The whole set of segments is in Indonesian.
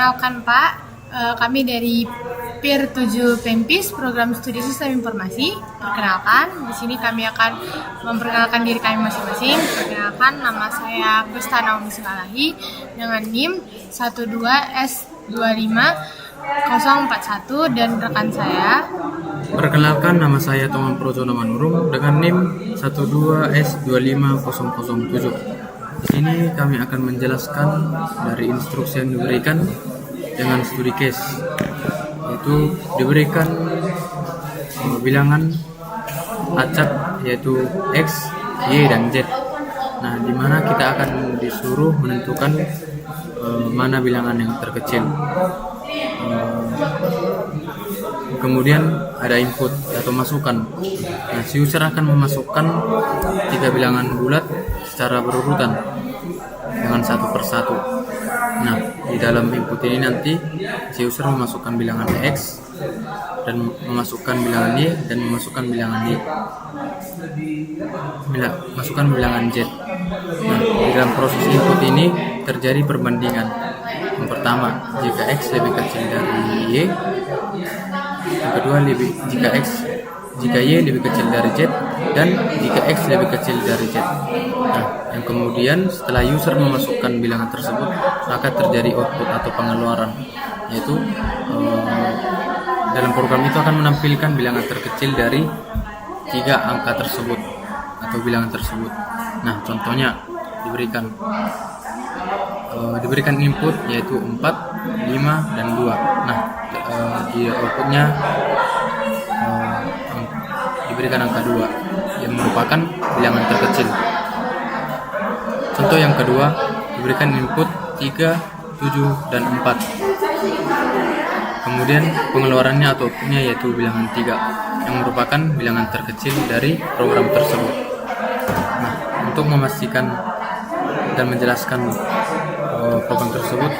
Perkenalkan Pak, kami dari PIR 7 PEMPIS, Program Studi Sistem Informasi. Perkenalkan, di sini kami akan memperkenalkan diri kami masing-masing. Perkenalkan, nama saya Gusta Naomi Sukalahi dengan NIM 12S25041 dan rekan saya. Perkenalkan, nama saya Toman Projono Manurung dengan NIM 12S25007. Di sini kami akan menjelaskan dari instruksi yang diberikan dengan studi case, yaitu diberikan bilangan acak yaitu X, Y, dan Z. Nah, di mana kita akan disuruh menentukan mana bilangan yang terkecil. Kemudian ada input atau masukan. Nah, si user akan memasukkan 3 bilangan bulat secara berurutan dengan satu persatu. Nah, di dalam input ini nanti si user memasukkan bilangan X dan memasukkan bilangan Y dan memasukkan bilangan Y. Masukkan bilangan Z. Nah, di dalam proses input ini terjadi perbandingan. Yang pertama, jika X lebih kecil dari Y. Yang kedua, jika Y lebih kecil dari Z, dan jika X lebih kecil dari Z. Nah, yang kemudian setelah user memasukkan bilangan tersebut, maka terjadi output atau pengeluaran, yaitu dalam program itu akan menampilkan bilangan terkecil dari 3 angka tersebut atau bilangan tersebut. Nah, contohnya diberikan input yaitu 4, 5, dan 2. Nah, di outputnya diberikan angka 2 yang merupakan bilangan terkecil. Contoh yang kedua, diberikan input 3, 7, dan 4. Kemudian pengeluarannya atau outputnya yaitu bilangan 3 yang merupakan bilangan terkecil dari program tersebut. Nah, untuk memastikan dan menjelaskan program tersebut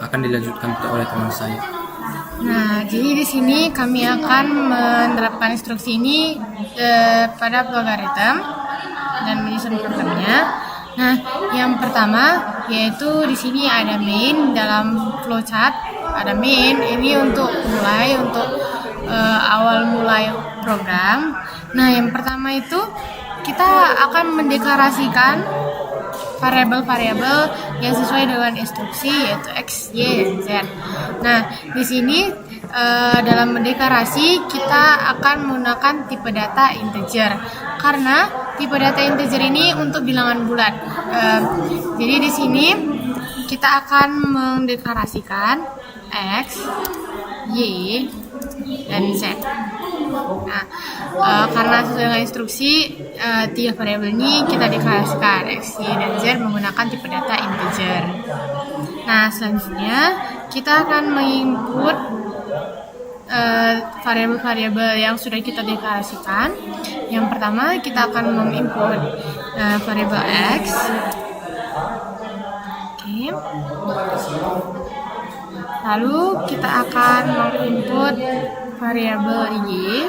akan dilanjutkan oleh teman saya. Nah, jadi di sini kami akan menerapkan instruksi ini pada logaritma dan menyusun programnya. Nah, yang pertama yaitu di sini ada main dalam flowchart. Ada main ini untuk awal mulai program. Nah, yang pertama itu kita akan mendeklarasikan variabel-variabel yang sesuai dengan instruksi yaitu X, Y, dan Z. Nah, di sini dalam mendeklarasi kita akan menggunakan tipe data integer karena tipe data integer ini untuk bilangan bulat. Jadi di sini kita akan mendeklarasikan X, Y, dan Z. Nah, karena sesuai dengan instruksi 3 variabel ini kita deklarasikan X, Y, dan Z menggunakan tipe data integer. Nah, selanjutnya kita akan menginput variabel-variabel yang sudah kita deklarasikan. Yang pertama kita akan menginput variabel X. Oke. Lalu kita akan menginput variabel Y.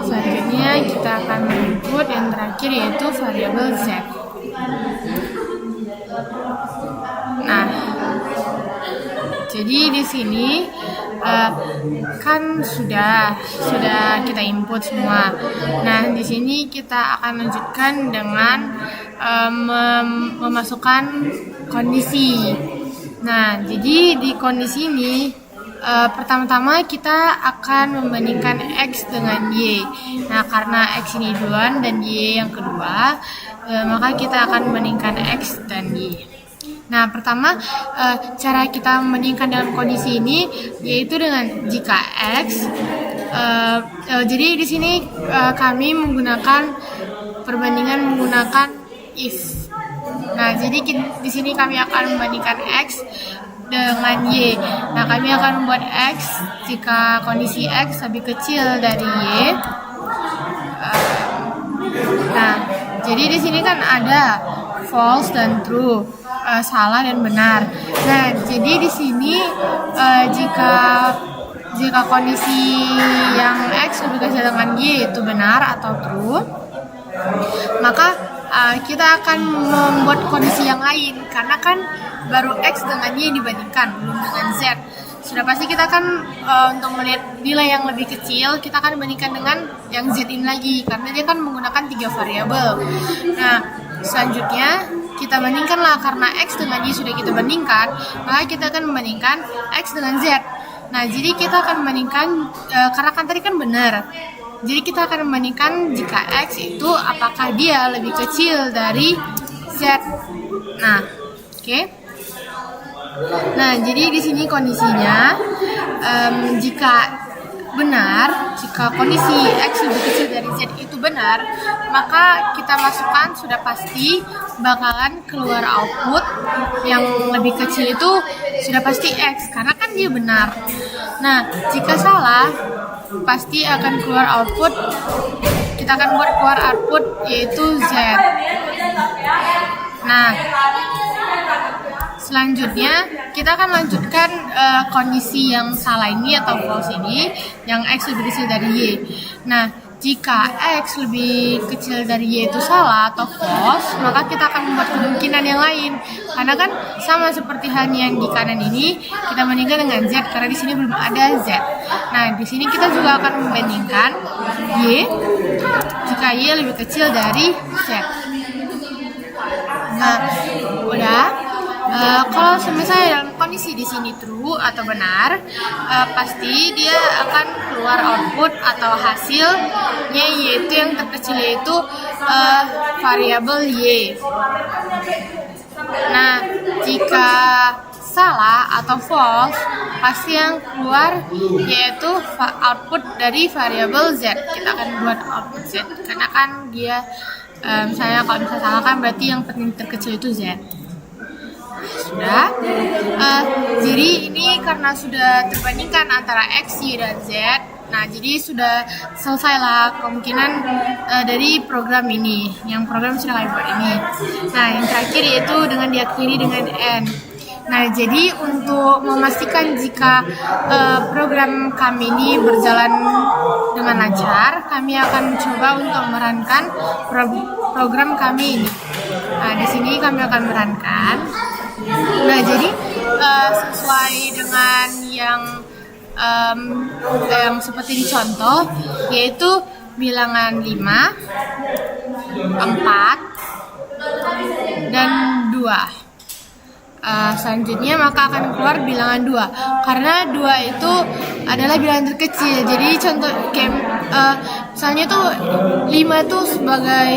Selanjutnya kita akan menginput yang terakhir yaitu variabel Z. Nah, jadi di sini kan sudah kita input semua. Nah, di sini kita akan lanjutkan dengan memasukkan kondisi. Nah, jadi di kondisi ini pertama-tama kita akan membandingkan X dengan Y. Nah, karena X ini duluan dan Y yang kedua, maka kita akan membandingkan X dan Y. Nah, pertama cara kita membandingkan dalam kondisi ini yaitu dengan jika X. Jadi di sini kami menggunakan perbandingan menggunakan if. Nah, jadi di sini kami akan membandingkan X dengan Y. Nah, kami akan membuat X jika kondisi X lebih kecil dari Y. Nah, jadi di sini kan ada false dan true, salah dan benar. Nah, jadi di sini jika kondisi yang X lebih kecil dengan Y itu benar atau true, maka kita akan membuat kondisi yang lain, karena kan baru X dengan Y dibandingkan, belum dengan Z. Sudah pasti kita akan untuk melihat nilai yang lebih kecil, kita akan bandingkan dengan yang Z ini lagi, karena dia kan menggunakan 3 variabel. Nah, selanjutnya kita bandingkanlah, karena X dengan Y sudah kita bandingkan, maka kita akan membandingkan X dengan Z. Nah, jadi kita akan membandingkan, karena kan tadi kan benar, jadi kita akan membandingkan jika X itu apakah dia lebih kecil dari Z. Nah, oke. Nah, jadi di sini kondisinya, jika benar, jika kondisi X lebih kecil dari Z itu benar, maka kita masukkan sudah pasti bakalan keluar output yang lebih kecil itu sudah pasti X, karena kan dia benar. Nah, jika salah, pasti akan keluar output, kita akan buat keluar output yaitu Z. Nah, selanjutnya kita akan lanjutkan kondisi yang salah ini atau false ini, yang X lebih kecil dari Y. Nah, jika X lebih kecil dari Y itu salah atau false, maka kita akan membuat kemungkinan yang lain. Karena kan sama seperti halnya yang di kanan ini, kita bandingkan dengan Z, karena di sini belum ada Z. Nah, di sini kita juga akan membandingkan Y jika Y lebih kecil dari Z. Nah, udah. Kalau misalnya dalam kondisi di sini true atau benar, pasti dia akan keluar output atau hasilnya yaitu yang terkecil, yaitu variabel Y. Nah, jika salah atau false, pasti yang keluar yaitu output dari variabel Z. Kita akan buat output Z, karena kan dia misalnya kalau misalnya salah kan berarti yang terkecil itu Z. Sudah. Jadi ini karena sudah terbandingkan antara X, Y, dan Z. Nah, jadi sudah selesailah kemungkinan dari program ini, yang program sudah kami buat ini. Nah, yang terakhir yaitu dengan diakhiri dengan N. Nah, jadi untuk memastikan jika program kami ini berjalan dengan lancar, kami akan coba untuk merankan program kami ini. Nah, di sini kami akan merankan. Nah, jadi sesuai dengan yang seperti di contoh, yaitu bilangan 5, 4, dan 2. Selanjutnya maka akan keluar bilangan 2, karena 2 itu adalah bilangan terkecil. Jadi contoh kayak misalnya tuh 5 itu sebagai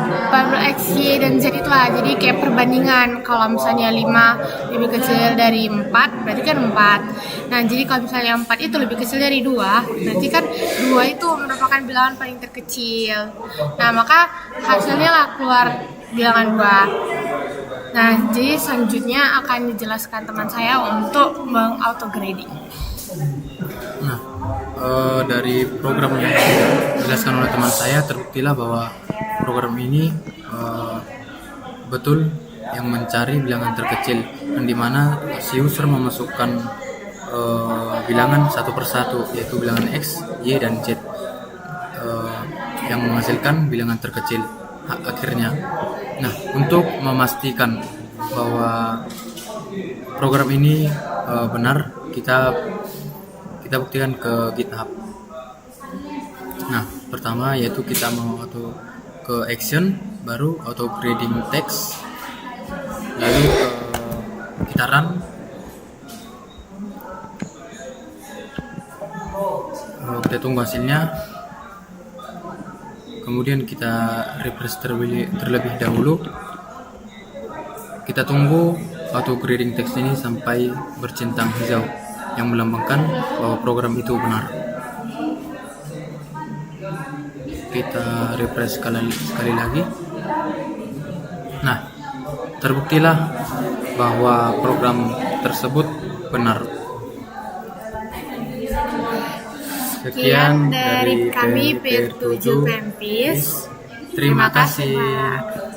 variabel X, Y, dan Z itu lah. Jadi kayak perbandingan, kalau misalnya 5 lebih kecil dari 4, berarti kan 4. Nah, jadi kalau misalnya 4 itu lebih kecil dari 2, berarti kan 2 itu merupakan bilangan paling terkecil. Nah, maka hasilnya lah keluar bilangan 2. Nah, jadi selanjutnya akan dijelaskan teman saya untuk meng-autograding. Nah, dari program yang dijelaskan oleh teman saya, terbuktilah bahwa program ini betul yang mencari bilangan terkecil, dan dimana si user memasukkan bilangan satu persatu, yaitu bilangan X, Y, dan Z, yang menghasilkan bilangan terkecil akhirnya. Nah, untuk memastikan bahwa program ini benar, kita buktikan ke GitHub. Nah, pertama yaitu kita mau ke action, baru auto grading text, lalu kita run. Kita tunggu hasilnya, kemudian kita refresh terlebih dahulu. Kita tunggu auto grading text ini sampai bercentang hijau yang melambangkan bahwa program itu benar. Kita refresh sekali lagi. Nah, terbuktilah bahwa program tersebut benar. Sekian dari kami Peer 7 Pempis. Terima kasih. Pak.